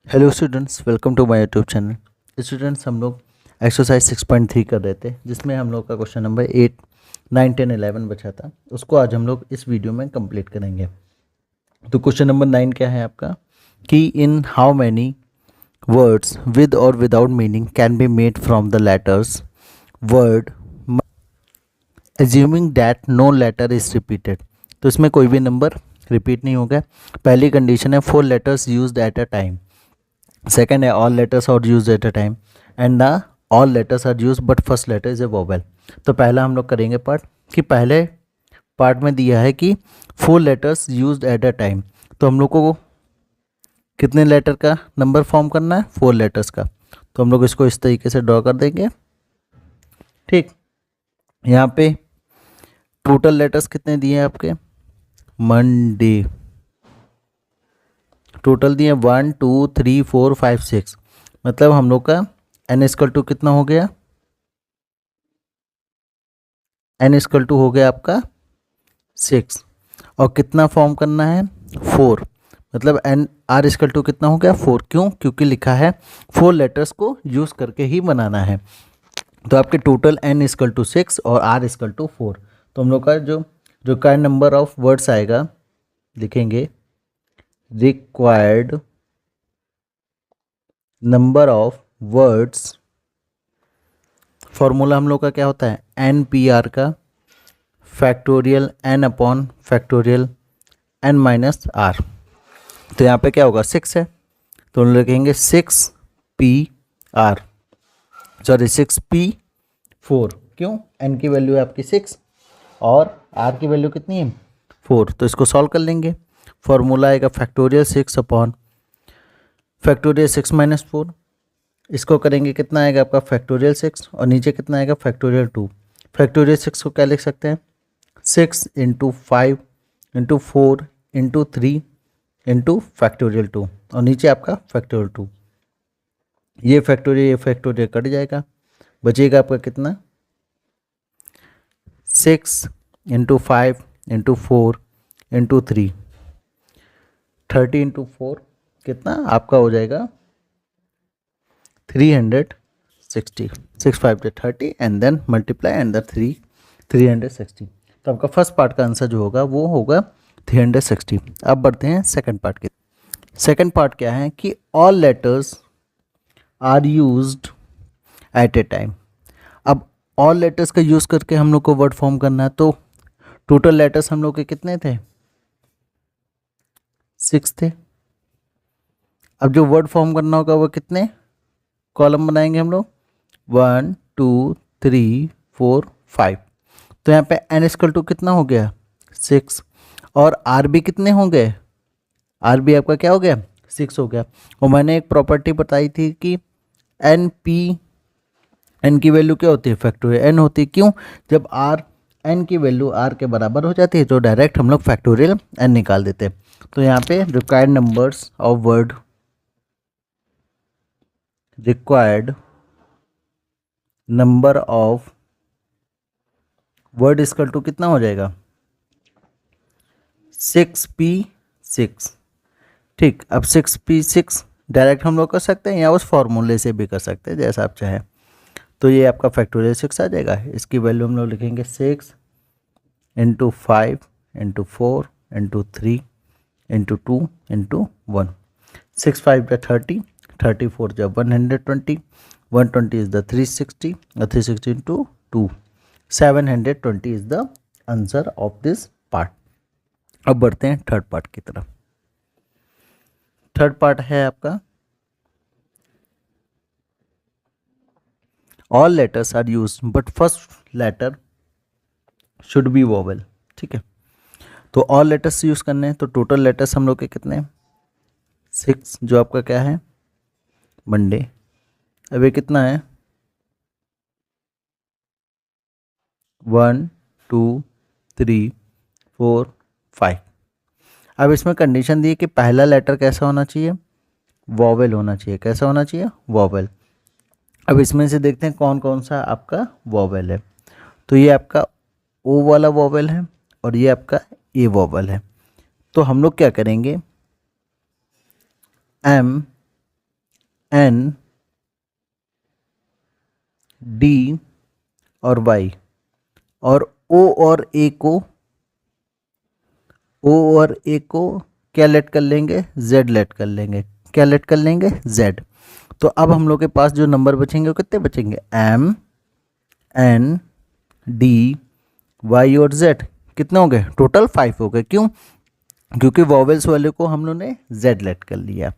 Hello students, welcome to my YouTube channel. Students, हम लोग exercise 6.3 कर रहे थे, जिसमें हम लोग का क्वेश्चन नंबर 8, 9, 10, 11 बचा था। उसको आज हम लोग इस वीडियो में कंप्लीट करेंगे। तो क्वेश्चन नंबर 9 क्या है आपका कि in how many words with और without meaning can be made from the letters word assuming that no letter is repeated. तो इसमें कोई भी नंबर रिपीट नहीं होगा। पहली कंडीशन है 4 letters used at a time. Second है all letters are use at a time and the all letters are use but first letter is a vowel. तो पहला हम लोग करेंगे पार्ट कि पहले पार्ट में दिया है कि 4 letters use at a time. तो हम लोग को कितने लेटर का नंबर फॉर्म करना है? 4 लेटर्स का। तो हम लोग इसको इस तरीके से ड्रॉ कर देंगे। ठीक, यहाँ पे टोटल लेटर्स कितने दिए हैं आपके? मंडे टोटल दिए 1 2 3 4 5 6। मतलब हम लोग का एन इक्वल टू कितना हो गया? एन इक्वल टू हो गया आपका 6। और कितना फॉर्म करना है? 4। मतलब एन आर इक्वल टू कितना हो गया? 4। क्यों? क्योंकि लिखा है 4 लेटर्स को यूज़ करके ही बनाना है। तो आपके टोटल एन इक्वल टू 6 और आर इक्वल टू 4। तो हम लोग का जो रिक्वायर्ड नंबर ऑफ वर्ड्स आएगा, लिखेंगे required number of words. Formula हम लोग का क्या होता है? एन पी आर का factorial N upon factorial N minus R. तो यहाँ पे क्या होगा? 6 है, तो हम लिखेंगे 6 6 क्यों? एन की वैल्यू है आपकी 6 और आर की वैल्यू कितनी है? 4। तो इसको सॉल्व कर लेंगे। फॉर्मूला आएगा फैक्टोरियल 6 अपॉन फैक्टोरियल 6 माइनस 4। इसको करेंगे कितना आएगा आपका? फैक्टोरियल 6 और नीचे कितना आएगा? फैक्टोरियल 2। फैक्टोरियल 6 को क्या लिख सकते हैं? 6 into 5 into 4 into 3 into factorial 2 और नीचे आपका फैक्टोरियल 2। ये फैक्टोरियल कट जाएगा, बचेगा आपका कितना? 6 इंटू 5 इंटू 4 इंटू 3, 30 इंटू 4 कितना आपका हो जाएगा? 360। 6 5 30 and then multiply and the 360। तो आपका फर्स्ट पार्ट का आंसर जो होगा वो होगा 360। अब बढ़ते हैं सेकंड पार्ट के। सेकंड पार्ट क्या है कि all letters are used at a time. अब ऑल लेटर्स का यूज़ करके हम लोग को वर्ड फॉर्म करना है। तो टोटल लेटर्स हम लोग के कितने थे? 6 थे। अब जो वर्ड फॉर्म करना होगा वो कितने कॉलम बनाएंगे हम लोग? 1 2 3 4 5। तो यहाँ पे एन इक्वल टू कितना हो गया? 6। और आर बी कितने हो गए? आर बी आपका क्या हो गया? 6 हो गया। और मैंने एक प्रॉपर्टी बताई थी कि एन पी एन की वैल्यू क्या होती है? फैक्टोरियल एन होती है। क्यों? जब आर एन की वैल्यू आर के बराबर हो जाती है तो डायरेक्ट हम लोग फैक्टोरियल एन निकाल देते हैं। तो यहाँ पे required numbers of word required number of word equal to कितना हो जाएगा? 6p6। ठीक, अब 6p6 डायरेक्ट हम लोग कर सकते हैं या उस फॉर्मूले से भी कर सकते हैं, जैसा आप चाहें। तो ये आपका फैक्टोरियल 6 आ जाएगा। इसकी वैल्यू हम लोग लिखेंगे 6 into 5 into 4 into 3 into 2 into 1। 6 5 जा 30, 34 जा 120, 120 इज द 360 और 360 into 2, 720 is the answer of this part. अब बढ़ते हैं थर्ड पार्ट की तरफ। थर्ड पार्ट है आपका all letters are use but first letter should be vowel. ठीक है, तो ऑल लेटर्स यूज करने हैं। तो टोटल लेटर्स हम लोग के कितने? 6, जो आपका क्या है? मंडे। अब ये कितना है? 1 2 3 4 5। अब इसमें कंडीशन दी कि पहला लेटर कैसा होना चाहिए? वोवेल होना चाहिए। कैसा होना चाहिए? वोवेल। अब इसमें से देखते हैं कौन कौन सा आपका वोवेल है। तो ये आपका ओ वाला वोवेल है और ये आपका ए वोवेल है। तो हम लोग क्या करेंगे? एम एन, डी और वाई, और ओ और ए को क्या लेट कर लेंगे, जेड लेट कर लेंगे। क्या लेट कर लेंगे, जेड। तो अब हम लोग के पास जो नंबर बचेंगे वो कितने बचेंगे, एम, एन, डी, वाई और जेड। कितने हो गए, टोटल 5 हो गए। क्यों, क्योंकि वॉवेल्स वाले को हम लोग ने जेड लेट कर लिया।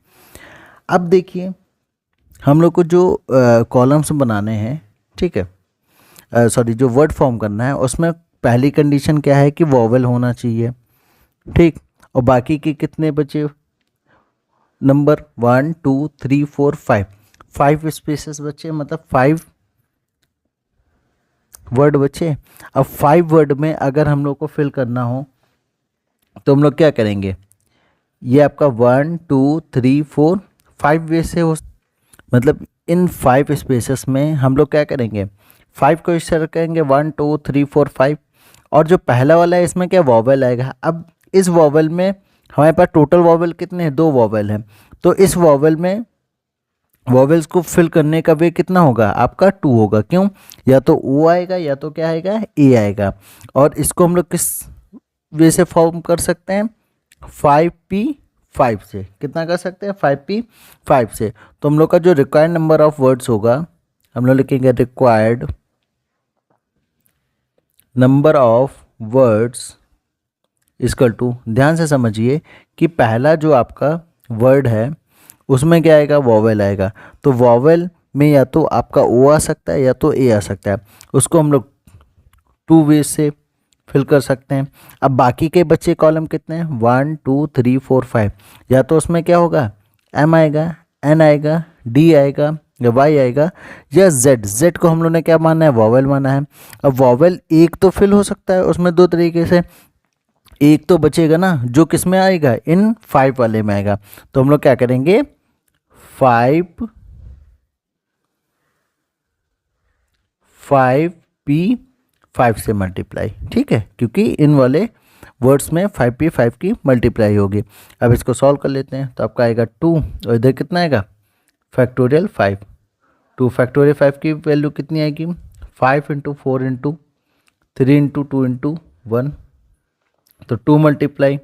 अब देखिए हम लोग को जो कॉलम्स बनाने हैं, ठीक है, सॉरी जो वर्ड फॉर्म करना है, उसमें पहली कंडीशन क्या है कि वॉवेल होना चाहिए, ठीक। और बाकी के कितने बचे नंबर, 1 2 3 4 5, 5 स्पेसेस बचे, मतलब 5 वर्ड बचे। अब 5 वर्ड में अगर हम लोग को फिल करना हो तो हम लोग क्या करेंगे, ये आपका 1 2 3 4 5 वे से हो, मतलब इन 5 स्पेसेस में हम लोग क्या करेंगे, 5 को इस तरह करेंगे, 1 2 3 4 5। और जो पहला वाला है इसमें क्या वॉवेल आएगा। अब इस वॉवेल में हमारे पास टोटल वॉवेल कितने हैं, 2 वॉवेल हैं। तो इस वॉवेल में वॉवेल्स को फिल करने का वे कितना होगा, आपका 2 होगा। क्यों, या तो ओ आएगा या तो क्या आएगा, ए आएगा। और इसको हम लोग किस वे से फॉर्म कर सकते हैं, 5p5 से। कितना कर सकते हैं, 5p5 से। तो हम लोग का जो रिक्वायर्ड नंबर ऑफ वर्ड्स होगा, हम लोग लिखेंगे required number of words equal to, ध्यान से समझिए कि पहला जो आपका वर्ड है उसमें क्या आएगा, वॉवेल आएगा। तो वॉवेल में या तो आपका ओ आ सकता है या तो ए आ सकता है। उसको हम लोग 2 वे से फिल कर सकते हैं। अब बाकी के बच्चे कॉलम कितने हैं, 1 2 3 4 5। या तो उसमें क्या होगा, एम आएगा, एन आएगा, डी आएगा या वाई आएगा, या जेड। जेड को हम लोग ने क्या माना है, वॉवेल माना है। अब वॉवेल एक तो फिल हो सकता है उसमें 2 तरीके से, एक तो बचेगा ना जो किस में आएगा, इन 5 वाले में आएगा। तो हम लोग क्या करेंगे, 5p5 से मल्टीप्लाई, ठीक है, क्योंकि इन वाले वर्ड्स में 5p5 की मल्टीप्लाई होगी। अब इसको सॉल्व कर लेते हैं। तो आपका आएगा 2 और इधर कितना आएगा, फैक्टोरियल 5। 2 फैक्टोरियल 5 की वैल्यू कितनी आएगी, 5 इंटू 4 इंटू 3 इंटू 2 इंटू 1। तो 2 मल्टीप्लाई,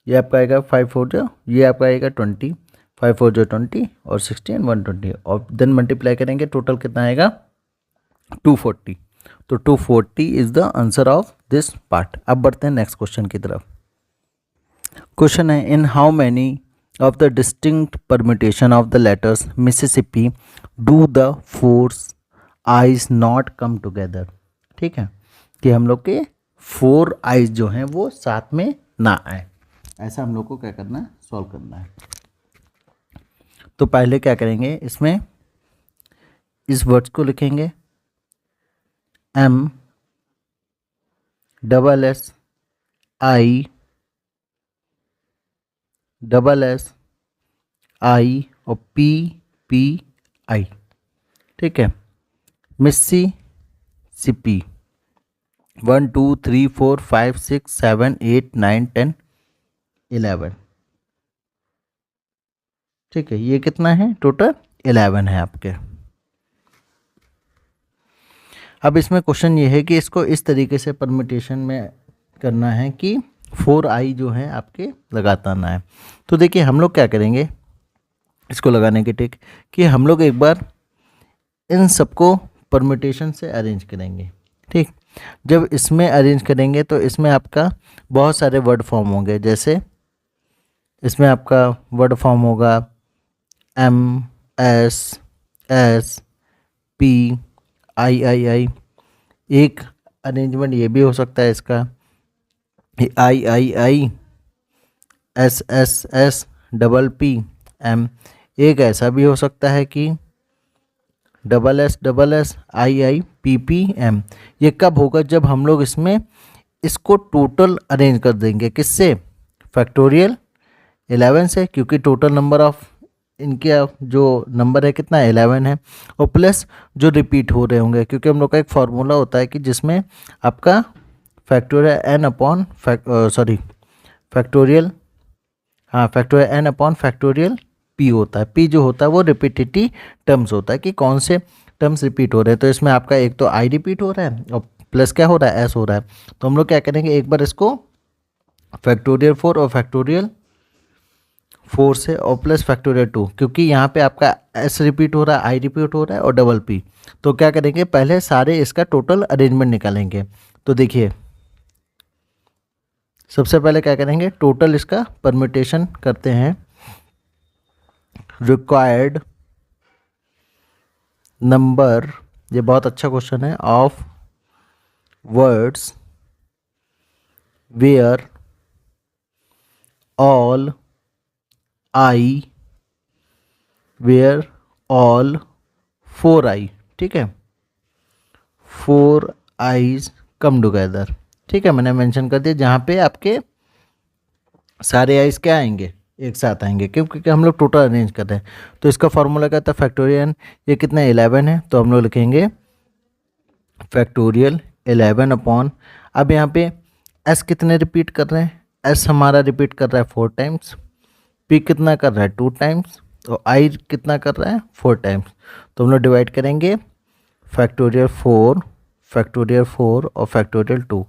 ये आपका आएगा 5 4 जो, ये आपका आएगा 20, 5 4 जो 20 और 16 120। और देन मल्टीप्लाई करेंगे, टोटल कितना आएगा, 240। तो 240 is the answer of this part. अब बढ़ते हैं नेक्स्ट क्वेश्चन की तरफ। क्वेश्चन है, इन how many of the distinct permutation of the letters Mississippi do the 4 I's not come together. ठीक है, कि हम लोग के 4 आइज जो हैं वो साथ में ना आए, ऐसा हम लोग को क्या करना है, सॉल्व करना है। तो पहले क्या करेंगे, इसमें इस वर्ड्स को लिखेंगे M double S I double S I और P P I, ठीक है। मिस्सी सिपी 1 2 3 4 5 6 7 8 9 10 11, ठीक है। ये कितना है, टोटल 11 है आपके। अब इसमें क्वेश्चन ये है कि इसको इस तरीके से परम्यूटेशन में करना है कि 4 आई जो है आपके लगातार ना है। तो देखिए हम लोग क्या करेंगे इसको लगाने के टिक, कि हम लोग एक बार इन सबको परम्यूटेशन से अरेंज करेंगे। ठीक, जब इसमें अरेंज करेंगे तो इसमें आपका बहुत सारे वर्ड फॉर्म होंगे। जैसे इसमें आपका वर्ड फॉर्म होगा M S S P I I I। एक अरेंजमेंट ये भी हो सकता है इसका I I I S S S double P M। एक ऐसा भी हो सकता है कि double S I I P P M। ये कब होगा, जब हम लोग इसमें इसको टोटल अरेंज कर देंगे, किससे, फैक्टोरियल 11 से, क्योंकि टोटल नंबर ऑफ इनके जो नंबर है कितना 11 है, और प्लस जो रिपीट हो रहे होंगे, क्योंकि हम लोग का एक फार्मूला होता है कि जिसमें आपका factorial n upon factorial n upon factorial P होता है। पी जो होता है वो रिपीटेटिव टर्म्स होता है कि कौन से टर्म्स रिपीट हो रहे हैं। तो इसमें आपका एक तो आई रिपीट हो रहा है और प्लस क्या हो रहा है, एस हो रहा है। तो हम लोग क्या करेंगे, एक बार इसको फैक्टोरियल 4 और फैक्टोरियल 4 से और प्लस फैक्टोरियल 2, क्योंकि यहाँ पे आपका एस रिपीट हो रहा है, आई रिपीट हो रहा है और डबल पी। तो क्या करेंगे, पहले सारे इसका टोटल अरेंजमेंट निकालेंगे। तो देखिए सबसे पहले क्या करेंगे, टोटल इसका परम्यूटेशन करते हैं। रिक्वायर्ड नंबर, ये बहुत अच्छा क्वेश्चन है, of words where all I where all 4 I, ठीक है, 4 आईज कम टुगेदर, ठीक है, मैंने मेंशन कर दिया जहाँ पे आपके सारे आइज क्या आएंगे, एक साथ आएंगे, क्योंकि हम लोग टोटल अरेंज कर रहे हैं। तो इसका फॉर्मूला क्या था, फैक्टोरियल, ये कितना 11 है, तो हम लोग लिखेंगे फैक्टोरियल 11 अपॉन, अब यहाँ पे एस कितने रिपीट कर रहे हैं, एस हमारा रिपीट कर रहा है 4 टाइम्स, पी कितना कर रहा है 2 टाइम्स, और आई कितना कर रहा है 4 टाइम्स। तो हम लोग डिवाइड करेंगे फैक्टोरियल 4 और फैक्टोरियल 2,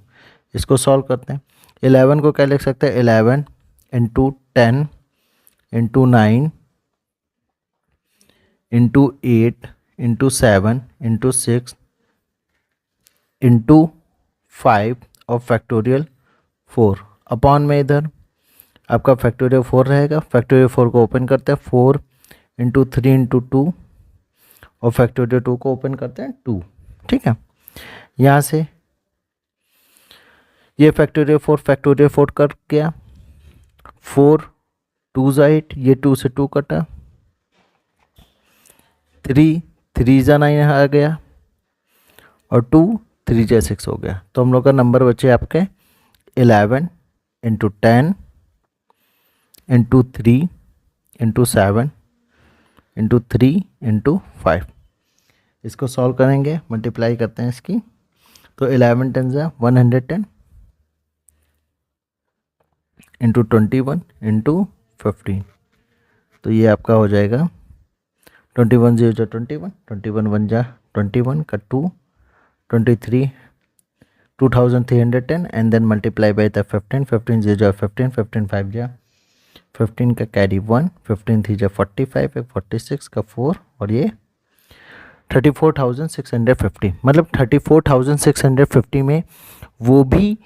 इसको सॉल्व करते हैं। 11 को क्या लिख सकते हैं, 11 into 10 into 9 into 8 into 7 into 6 into 5 और फैक्टोरियल 4 अपॉन में इधर आपका फैक्टोरियल 4 रहेगा। फैक्टोरियल 4 को ओपन करते हैं, 4 इंटू 3 इंटू 2 और फैक्टोरियल 2 को ओपन करते हैं 2, ठीक है। यहाँ से ये फैक्टोरियल 4 कट गया, 4 2 8, ये 2 से 2 कटा, 3 3 जा 9 आ गया और 2 3 जा 6 हो गया। तो हम लोग का नंबर बचे आपके 11 into 10 into 3 into 7 into 3 into 5। इसको सॉल्व करेंगे, मल्टीप्लाई करते हैं इसकी, तो 11 10 जा 110 इंटू 21 इंटू 15, तो ये आपका हो जाएगा 21 0 जा 21, 21 1 जा 21 का 2, 23 2310 and then multiply by the 15, 15 0 जा 15, 15 5 जा 15 का कैरी 1, 15 3 जा 45 है, 46 का 4 और ये 34,650, मतलब 34,650 में वो भी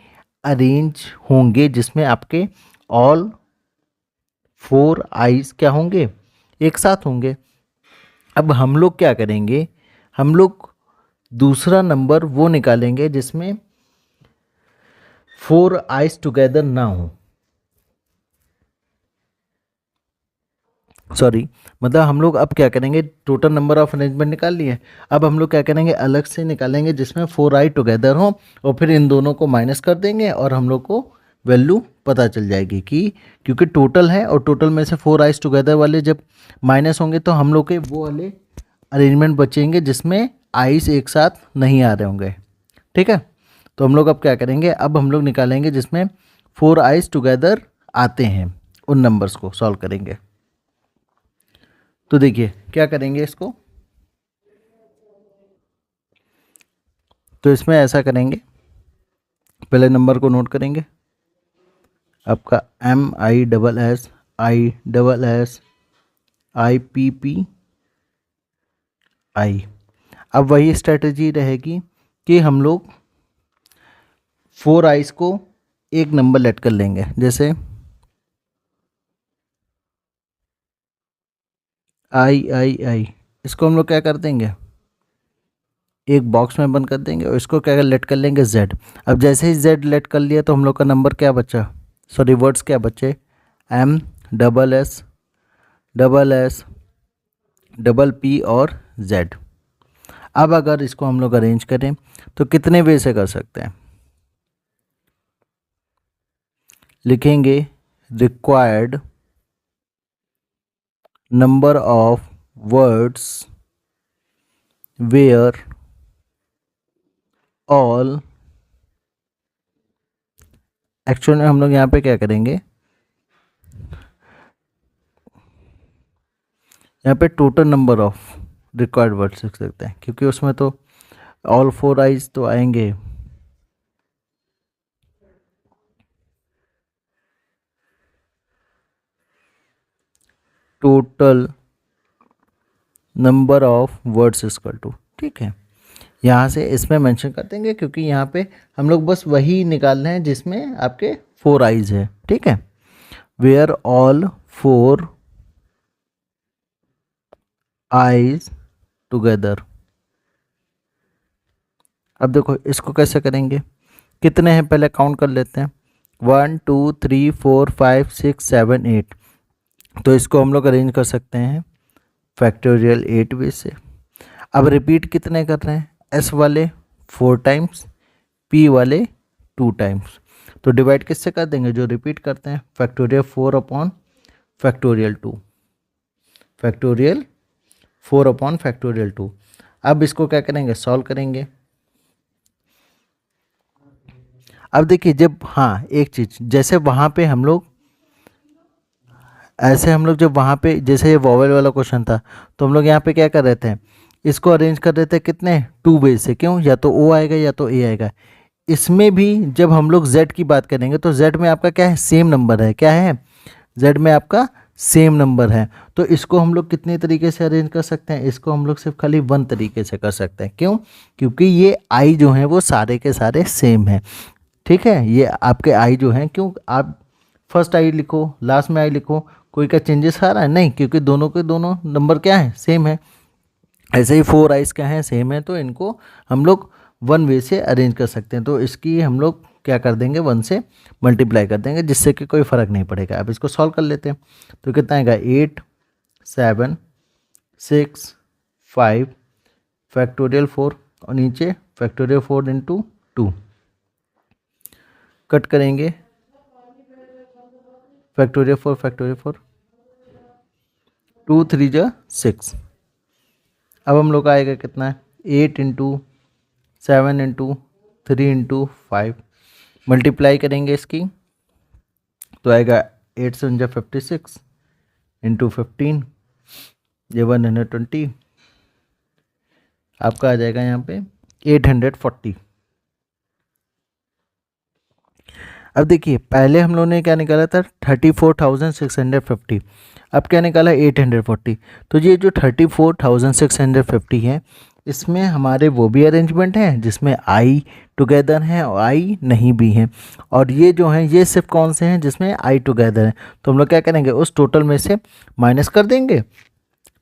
अरेंज होंगे जिसमें आपके ऑल 4 आइज क्या होंगे, एक साथ होंगे। अब हम लोग क्या करेंगे, हम लोग दूसरा नंबर वो निकालेंगे जिसमें 4 आइज टुगेदर ना हो, सॉरी, मतलब हम लोग अब क्या करेंगे, टोटल नंबर ऑफ अरेंजमेंट निकाल लिए, अब हम लोग क्या करेंगे, अलग से निकालेंगे जिसमें 4 आई टुगेदर हो और फिर इन दोनों को माइनस कर देंगे और हम लोग को वैल्यू पता चल जाएगी कि, क्योंकि टोटल है और टोटल में से 4 आइज टुगेदर वाले जब माइनस होंगे तो हम लोग के वो वाले अरेंजमेंट बचेंगे जिसमें आइज एक साथ नहीं आ रहे होंगे, ठीक है। तो हम लोग अब क्या करेंगे, अब हम लोग निकालेंगे जिसमें 4 आइज टुगेदर आते हैं, उन नंबर्स को सॉल्व करेंगे। तो देखिए क्या करेंगे इसको, तो इसमें ऐसा करेंगे, पहले नंबर को नोट करेंगे, आपका MISS IPPI। अब वही स्ट्रेटजी रहेगी कि हम लोग 4 आइज को एक नंबर लेट कर लेंगे, जैसे I, इसको हम लोग क्या कर देंगे, एक बॉक्स में बंद कर देंगे और इसको क्या लेट कर लेंगे Z। अब जैसे ही Z लेट कर लिया तो हम लोग का नंबर क्या बचा, सॉरी वर्ड्स क्या बचे, MSS PP और Z। अब अगर इसको हम लोग अरेंज करें तो कितने वे से कर सकते हैं, लिखेंगे required number of words where all, actual में हम लोग यहाँ पे क्या करेंगे, यहाँ पे total number of required words लिख सकते हैं, क्योंकि उसमें तो ऑल 4 आइज तो आएंगे। Total number of words equal to, ठीक है, यहाँ से इसमें मेंशन कर देंगे, क्योंकि यहाँ पे हम लोग बस वही निकाल रहे हैं जिसमें आपके 4 आइज है, ठीक है। Where all 4 I's together. अब देखो इसको कैसे करेंगे, कितने हैं पहले काउंट कर लेते हैं, 1 2 3 4 5 6 7 8। तो इसको हम लोग अरेंज कर सकते हैं फैक्टोरियल 8 वे से। अब रिपीट कितने कर रहे हैं, एस वाले 4 टाइम्स, पी वाले 2 टाइम्स। तो डिवाइड किससे कर देंगे, जो रिपीट करते हैं, factorial 4 upon factorial 2, factorial 4 upon factorial 2। अब इसको क्या करेंगे, सॉल्व करेंगे। अब देखिए जब, हाँ एक चीज़, जैसे वहाँ पे हम लोग ऐसे हम लोग जब वहाँ पे जैसे ये वॉवेल वाला क्वेश्चन था, तो हम लोग यहाँ पे क्या कर रहे थे, इसको अरेंज कर रहे थे कितने 2 वे से, क्यों, या तो ओ आएगा या तो ए आएगा। इसमें भी जब हम लोग z की बात करेंगे तो z में आपका क्या है, सेम नंबर है, क्या है, z में आपका सेम नंबर है। तो इसको हम लोग कितने तरीके से अरेंज कर सकते हैं, इसको हम लोग सिर्फ खाली 1 तरीके से कर सकते हैं, क्यों, क्योंकि ये i जो हैं वो सारे के सारे सेम हैं, ठीक है। ये आपके i जो हैं, क्यों, आप फर्स्ट i लिखो लास्ट में i लिखो, कोई का चेंजेस आ रहा है नहीं, क्योंकि दोनों के दोनों नंबर क्या है, सेम है। ऐसे ही 4 आइज क्या हैं, सेम है, तो इनको हम लोग 1 वे से अरेंज कर सकते हैं। तो इसकी हम लोग क्या कर देंगे, 1 से मल्टीप्लाई कर देंगे, जिससे कि कोई फ़र्क नहीं पड़ेगा। अब इसको सॉल्व कर लेते हैं, तो कितना आएगा, 8 7 6 5 फैक्टोरियल 4 और नीचे फैक्टोरियल 4 इंटू 2 कट करेंगे, फैक्टोरियल 4 फैक्टोरियल 4 2 3 जा 6। अब हम लोग का आएगा कितना है, 8 इंटू 7 इंटू 3 इंटू 5 मल्टीप्लाई करेंगे इसकी, तो आएगा 8 7 जा 56 इंटू 15, ये 120, आपका आ जाएगा यहाँ पे 840। अब देखिए पहले हम लोगों ने क्या निकाला था, 34,650, अब क्या निकाला 840। तो ये जो 34,650 है, इसमें हमारे वो भी अरेंजमेंट हैं जिसमें आई टुगेदर हैं और आई नहीं भी हैं, और ये जो हैं ये सिर्फ कौन से हैं जिसमें आई टुगेदर हैं। तो हम लोग क्या करेंगे, उस टोटल में से माइनस कर देंगे,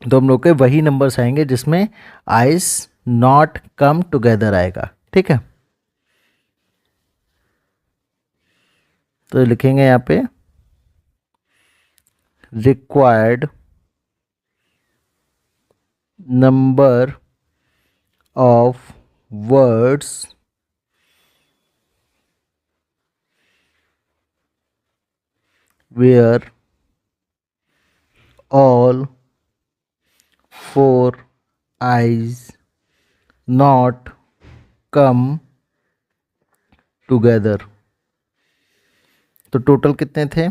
तो हम लोग के वही नंबर्स आएंगे जिसमें आइज नॉट कम टुगेदर आएगा, ठीक है। तो लिखेंगे यहाँ पे required number of words where all 4 I's not come together. तो टोटल कितने थे,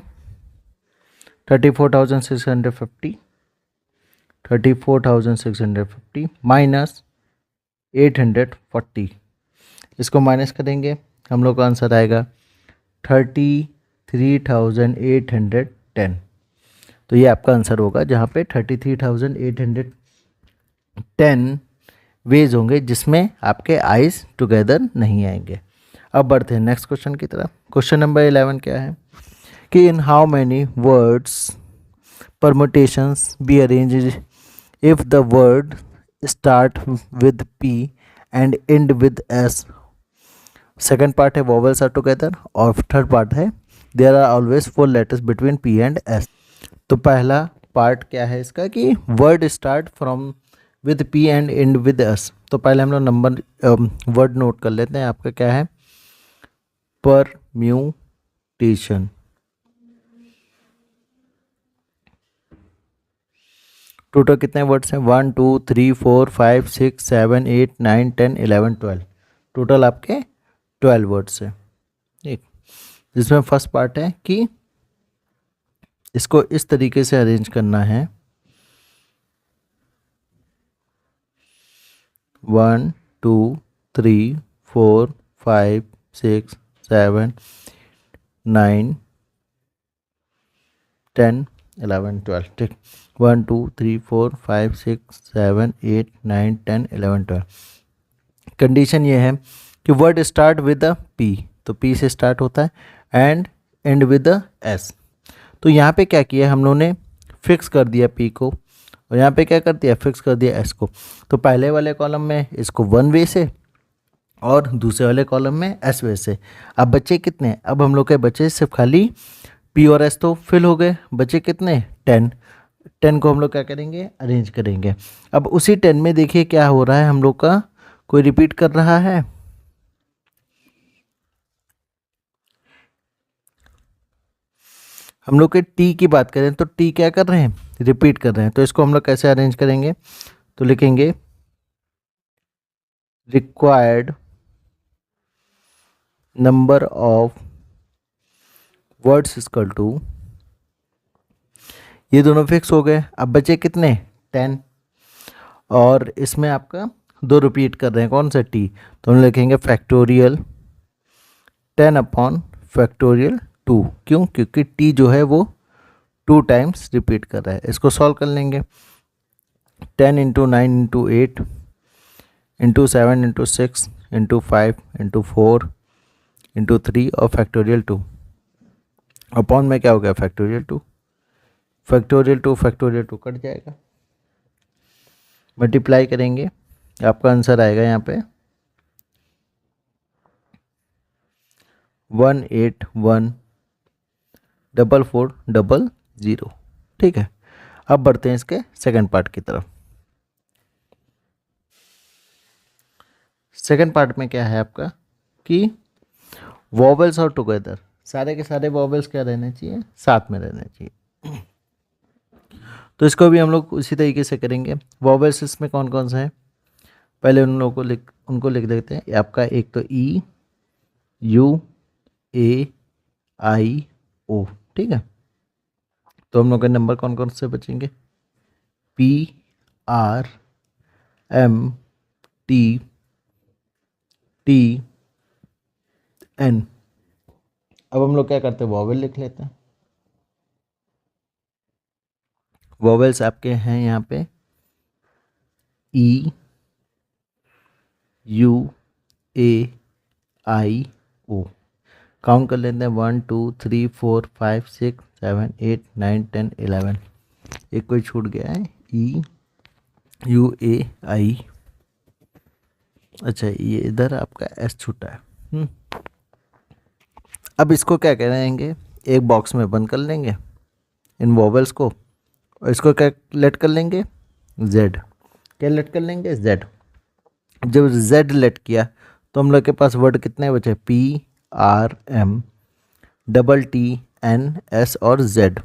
34,650, 34,650 माइनस 840, इसको माइनस करेंगे, हम लोग का आंसर आएगा 33,810। तो ये आपका आंसर होगा, जहाँ पे 33,810 वेज होंगे जिसमें आपके आइज टुगेदर नहीं आएंगे। अब बढ़ते हैं नेक्स्ट क्वेश्चन की तरफ। क्वेश्चन नंबर 11 क्या है कि in how many words permutations be arranged if the word start with P and end with S. Second part है वॉवेल्स आर टुगेदर, और थर्ड पार्ट है there are always 4 letters between P and S. तो पहला part क्या है इसका कि word start from with P and end with S. तो पहले हम लोग नंबर वर्ड नोट कर लेते हैं, आपका क्या है, परम्यूटेशन। टोटल कितने वर्ड्स हैं, 1 2 3 4 5 6 7 8 9 10 11 12। टोटल आपके 12 वर्ड्स हैं, ठीक। जिसमें फर्स्ट पार्ट है कि इसको इस तरीके से अरेंज करना है 1 2 3 4 5 6 7 9 10 11 12 ठीक। 1 2 3 4 5 6 7 8 9 10 11 12। कंडीशन ये है कि word start with the P, तो पी से स्टार्ट होता है and end with the S. तो यहाँ पे क्या किया हम लोगों ने, फिक्स कर दिया पी को, और यहाँ पे क्या कर दिया, फिक्स कर दिया एस को। तो पहले वाले कॉलम में इसको वन वे से और दूसरे वाले कॉलम में एस वे से। अब बच्चे कितने हैं, अब हम लोग के बच्चे सिर्फ खाली पी और एस तो फिल हो गए, बच्चे कितने 10। 10 को हम लोग क्या करेंगे, अरेंज करेंगे। अब उसी 10 में देखिए क्या हो रहा है हम लोग का, कोई रिपीट कर रहा है, हम लोग के टी की बात करें तो टी क्या कर रहे हैं, रिपीट कर रहे हैं। तो इसको हम लोग कैसे अरेंज करेंगे, तो लिखेंगे required number of words equal to, ये दोनों फिक्स हो गए। अब बचे कितने 10, और इसमें आपका दो रिपीट कर रहे हैं, कौन सा टी, तो हम लिखेंगे फैक्टोरियल 10 अपॉन फैक्टोरियल 2। क्यों, क्योंकि टी जो है वो 2 टाइम्स रिपीट कर रहा है। इसको सॉल्व कर लेंगे, 10 into 9 into 8 into 7 into 6 into 5 into 4 into 3 और फैक्टोरियल 2 अपॉन में क्या हो गया फैक्टोरियल 2। फैक्टोरियल 2 फैक्टोरियल 2 कट जाएगा, मल्टीप्लाई करेंगे, आपका आंसर आएगा यहाँ पे 1814400। ठीक है, अब बढ़ते हैं इसके सेकंड पार्ट की तरफ। सेकंड पार्ट में क्या है आपका कि वॉवेल्स और टुगेदर, सारे के सारे वॉवेल्स क्या रहने चाहिए, साथ में रहने चाहिए। तो इसको भी हम लोग उसी तरीके से करेंगे। वॉवेल्स इसमें कौन कौन सा है, पहले उनको लिख देते हैं। आपका एक तो ई यू ए आई ओ, ठीक है। तो हम लोग के नंबर कौन कौन से बचेंगे, P R M T T N. अब हम लोग क्या करते हैं, वॉवेल लिख लेते हैं। वॉवेल्स आपके हैं यहाँ पे E U A I O, count कर लेते हैं 1 2 3 4 5 6 7 8 9 10 11। एक कोई छूट गया है, ई यू ए आई, अच्छा ये इधर आपका एस छूटा है। अब इसको क्या करेंगे, एक बॉक्स में बंद कर लेंगे इन वॉवेल्स को, और इसको क्या लेट कर लेंगे, जेड। क्या लेट कर लेंगे, जेड। जब जेड लेट किया तो हम लोग के पास वर्ड कितने बचे, P R M double T N S और जेड।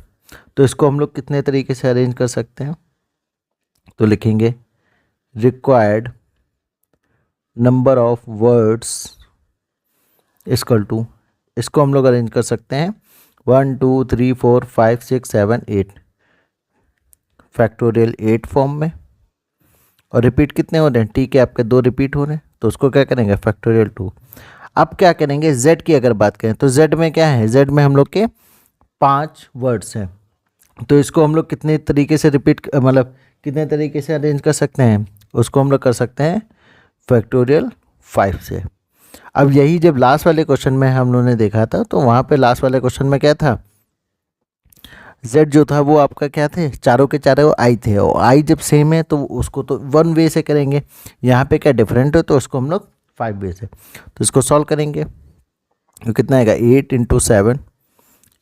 तो इसको हम लोग कितने तरीके से अरेंज कर सकते हैं, तो लिखेंगे required number of words equal to, इसको हम लोग अरेंज कर सकते हैं 1 2 3 4 5 6 7 8 फैक्टोरियल 8 फॉर्म में। और रिपीट कितने हो रहे हैं, टी के आपके 2 रिपीट हो रहे हैं, तो उसको क्या करेंगे फैक्टोरियल 2। अब क्या करेंगे, जेड की अगर बात करें तो जेड में क्या है, जेड में हम लोग के 5 वर्ड्स हैं। तो इसको हम लोग कितने तरीके से रिपीट, मतलब कितने तरीके से अरेंज कर सकते हैं, उसको हम लोग कर सकते हैं फैक्टोरियल 5 से। अब यही जब लास्ट वाले क्वेश्चन में हम लोगों ने देखा था, तो वहाँ पे लास्ट वाले क्वेश्चन में क्या था, z जो था वो आपका क्या थे, चारों के चारों आई थे, और आई जब सेम है तो उसको तो वन वे से करेंगे। यहाँ पे क्या डिफरेंट है, तो उसको हम लोग 5 वे से। तो इसको सॉल्व करेंगे तो कितना आएगा, 8 into 7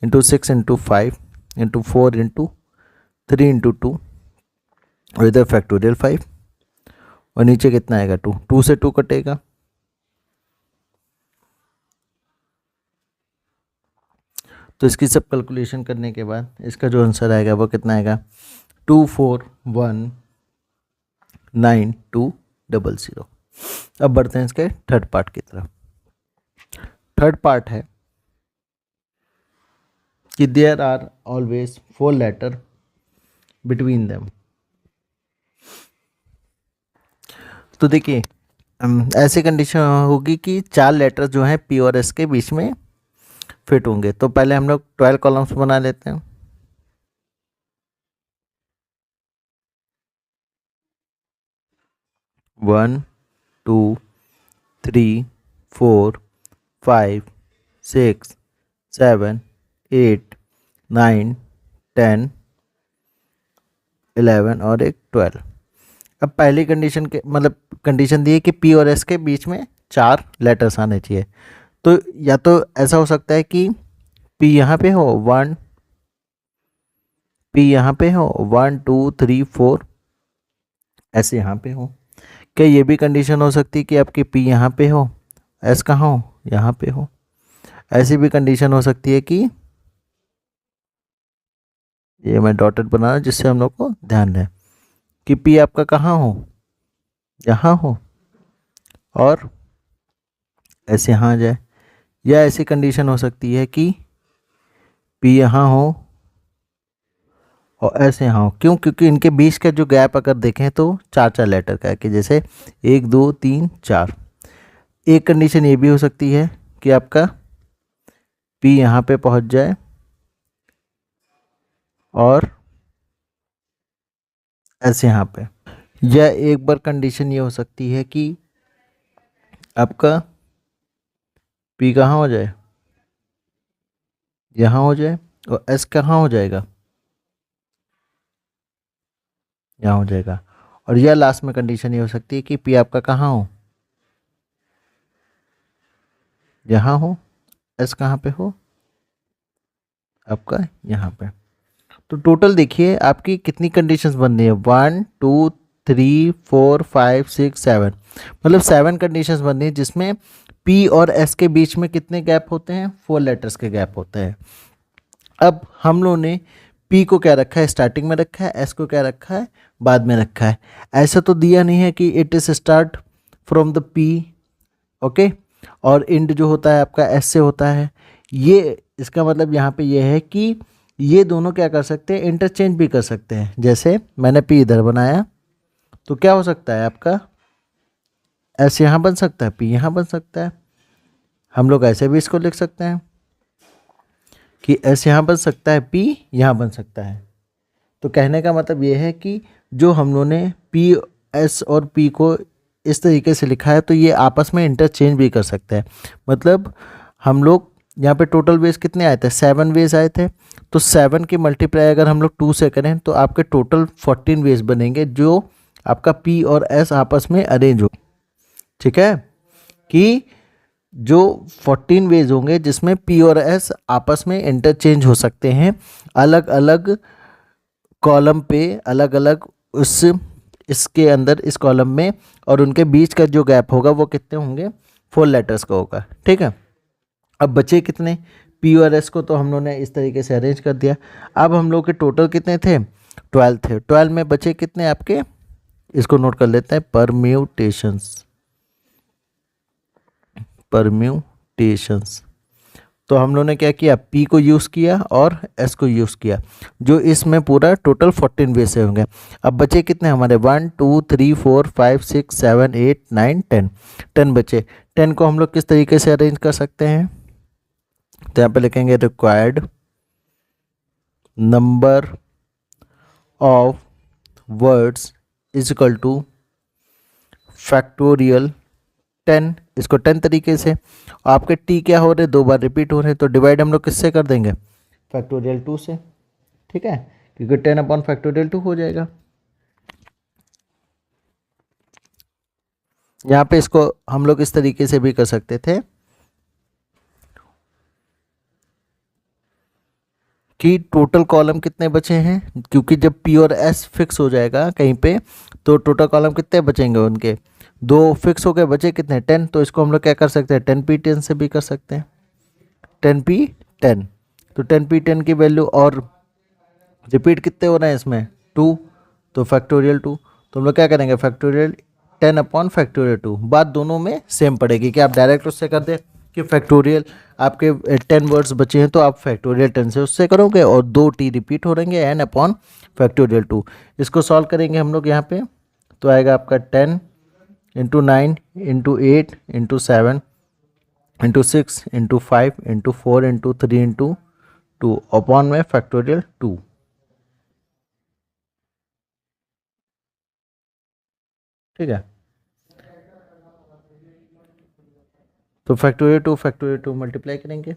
into 6 into 5 into 4 into 3 into 2, और इधर फैक्टोरियल 5, और नीचे कितना आएगा 2, 2 से 2 कटेगा, तो इसकी सब कैलकुलेशन करने के बाद इसका जो आंसर आएगा वो कितना आएगा 241920। अब बढ़ते हैं इसके थर्ड पार्ट की तरफ। थर्ड पार्ट है कि there are always 4 letter between them. तो देखिए ऐसी कंडीशन होगी कि 4 लेटर्स जो हैं पी और एस के बीच में फिट होंगे। तो पहले हम लोग 12 कॉलम्स बना लेते हैं। 1 2 3 4 5 6 7 8 9 10 11 और एक 12। अब पहली कंडीशन के मतलब कंडीशन दी है कि पी और एस के बीच में 4 लेटर्स आने चाहिए। तो या तो ऐसा हो सकता है कि पी यहाँ पे हो 1, पी यहाँ पे हो 1 2 3 4, ऐसे यहाँ पे हो। क्या ये भी कंडीशन हो सकती है कि आपकी पी यहाँ पे हो, एस कहाँ हो, यहाँ पे हो। ऐसी भी कंडीशन हो सकती है कि ये मैं डॉटेड बना रहा हूं जिससे हम लोग को ध्यान रहे कि पी आपका कहाँ हो, यहाँ हो, और ऐसे यहाँ आ जाए। या ऐसी कंडीशन हो सकती है कि पी यहाँ हो और ऐसे यहाँ हो। क्यों? क्योंकि इनके बीच का जो गैप अगर देखें तो 4 लेटर का है, कि जैसे 1 2 3 4। एक कंडीशन ये भी हो सकती है कि आपका पी यहाँ पे पहुँच जाए और ऐसे यहाँ पे। या एक बार कंडीशन ये हो सकती है कि आपका पी कहाँ हो जाए, यहाँ हो जाए, और एस कहाँ हो जाएगा, यहाँ हो जाएगा। और यह लास्ट में कंडीशन ये हो सकती है कि पी आपका कहाँ हो, यहाँ हो, एस कहाँ पे हो, आपका यहाँ पे। तो टोटल देखिए आपकी कितनी कंडीशंस बन रही है, 1 2 3 4 5 6 7, मतलब 7 कंडीशंस बन रही है, जिसमें पी और एस के बीच में कितने गैप होते हैं, 4 लेटर्स के गैप होते हैं। अब हम लोगों ने पी को क्या रखा है, स्टार्टिंग में रखा है, एस को क्या रखा है, बाद में रखा है। ऐसा तो दिया नहीं है कि it is start from the P, okay, और इंड जो होता है आपका एस से होता है। ये इसका मतलब यहाँ पे ये है कि ये दोनों क्या कर सकते हैं, इंटरचेंज भी कर सकते हैं। जैसे मैंने पी इधर बनाया तो क्या हो सकता है आपका, एस यहाँ बन सकता है, पी यहाँ बन सकता है। हम लोग ऐसे भी इसको लिख सकते हैं कि एस यहाँ बन सकता है, पी यहाँ बन सकता है। तो कहने का मतलब ये है कि जो हम लोगों ने पी एस और पी को इस तरीके से लिखा है तो ये आपस में इंटरचेंज भी कर सकते हैं। मतलब हम लोग यहाँ पे टोटल वेज कितने आए थे, 7 वेज आए थे। तो 7 की मल्टीप्लाई अगर हम लोग 2 से करें तो आपके टोटल 14 वेज बनेंगे, जो आपका पी और एस आपस में अरेंज हो। ठीक है, कि जो 14 वेज होंगे जिसमें पी और एस आपस में इंटरचेंज हो सकते हैं, अलग अलग कॉलम पे, अलग अलग उस इसके अंदर इस कॉलम में, और उनके बीच का जो गैप होगा वो कितने होंगे, 4 लेटर्स का होगा। ठीक है, अब बचे कितने, पी और एस को तो हम लोगों ने इस तरीके से अरेंज कर दिया। अब हम लोग के टोटल कितने थे, 12 थे। 12 में बचे कितने आपके, इसको नोट कर लेते हैं, परम्यूटेशंस, परम्यूटेशंस। तो हम लोगों ने क्या किया, पी को यूज़ किया और एस को यूज़ किया, जो इसमें पूरा टोटल 14 वे से होंगे। अब बचे कितने हमारे, 1 2 3 4 5 6 7 8 9 10, 10 बचे। 10 को हम लोग किस तरीके से अरेंज कर सकते हैं, तो यहाँ पे लिखेंगे required number of words is equal two factorial 10। इसको 10 तरीके से, आपके टी क्या हो रहे, 2 बार रिपीट हो रहे हैं, तो डिवाइड हम लोग किससे कर देंगे, फैक्टोरियल 2 से। ठीक है, क्योंकि 10 अपॉन फैक्टोरियल 2 हो जाएगा। यहाँ पे इसको हम लोग इस तरीके से भी कर सकते थे कि टोटल कॉलम कितने बचे हैं, क्योंकि जब पी और एस फिक्स हो जाएगा कहीं पे तो टोटल कॉलम कितने बचेंगे, उनके 2 फिक्स हो गए, बचे कितने, 10। तो इसको हम लोग क्या कर सकते हैं, 10p10 से भी कर सकते हैं, 10p10। तो 10p10 की वैल्यू, और रिपीट कितने हो रहे हैं इसमें, 2, तो फैक्टोरियल 2। तो हम लोग क्या करेंगे, फैक्टोरियल 10 अपॉन फैक्टोरियल 2। बात दोनों में सेम पड़ेगी कि आप डायरेक्ट उससे कर दें कि फैक्टोरियल आपके 10 वर्ड्स बचे हैं तो आप फैक्टोरियल 10 से उससे करोगे, और 2 टी रिपीट हो रहेंगे, n अपॉन फैक्टोरियल 2। इसको सॉल्व करेंगे हम लोग यहाँ पे, तो आएगा आपका 10 into 9 into 8 into 7 into 6 into 5 into 4 into 3 into 2 upon में फैक्टोरियल 2। ठीक है, तो फैक्टोरियल 2 मल्टीप्लाई करेंगे।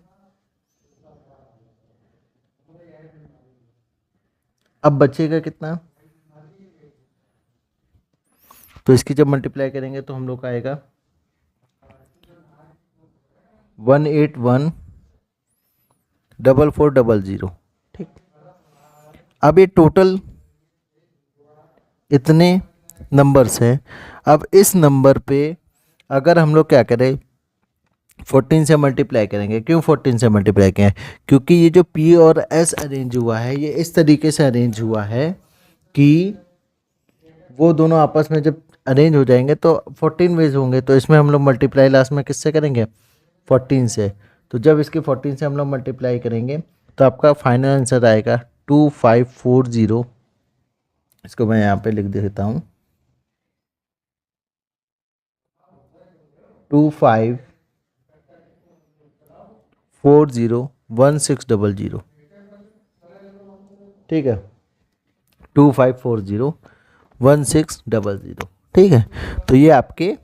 अब बचेगा कितना, तो इसकी जब मल्टीप्लाई करेंगे तो हम लोग का आएगा 1814400। ठीक, अब ये टोटल इतने नंबर्स हैं। अब इस नंबर पे अगर हम लोग क्या करें, 14 से मल्टीप्लाई करेंगे। क्यों 14 से मल्टीप्लाई करें, क्योंकि ये जो P और S अरेंज हुआ है ये इस तरीके से अरेंज हुआ है कि वो दोनों आपस में जब अरेंज हो जाएंगे तो 14 वेज होंगे। तो इसमें हम लोग मल्टीप्लाई लास्ट में किससे करेंगे, 14 से। तो जब इसके 14 से हम लोग मल्टीप्लाई करेंगे तो आपका फाइनल आंसर आएगा 2540। इसको मैं यहाँ पे लिख देता हूँ 25401600। ठीक है, 25401600। ठीक है, तो ये आपके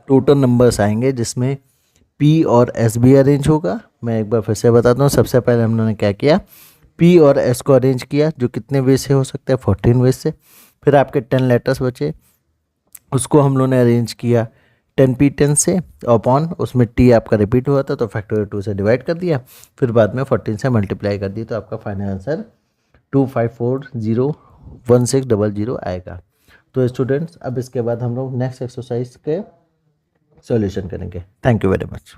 टोटल नंबर्स आएंगे जिसमें P और S भी अरेंज होगा। मैं एक बार फिर से बताता हूँ। सबसे पहले हम लोगों ने क्या किया, P और S को अरेंज किया, जो कितने वे से हो सकता है, 14 वे से। फिर आपके 10 लेटर्स बचे, उसको हम लोगों ने अरेंज किया 10P10 से अपॉन उसमें T आपका रिपीट हुआ था तो फैक्टोरियल 2 से डिवाइड कर दिया, फिर बाद में 14 से मल्टीप्लाई कर दिया, तो आपका फाइनल आंसर 25401600 आएगा। तो स्टूडेंट्स अब इसके बाद हम लोग नेक्स्ट एक्सरसाइज के सॉल्यूशन करेंगे। Thank you very much.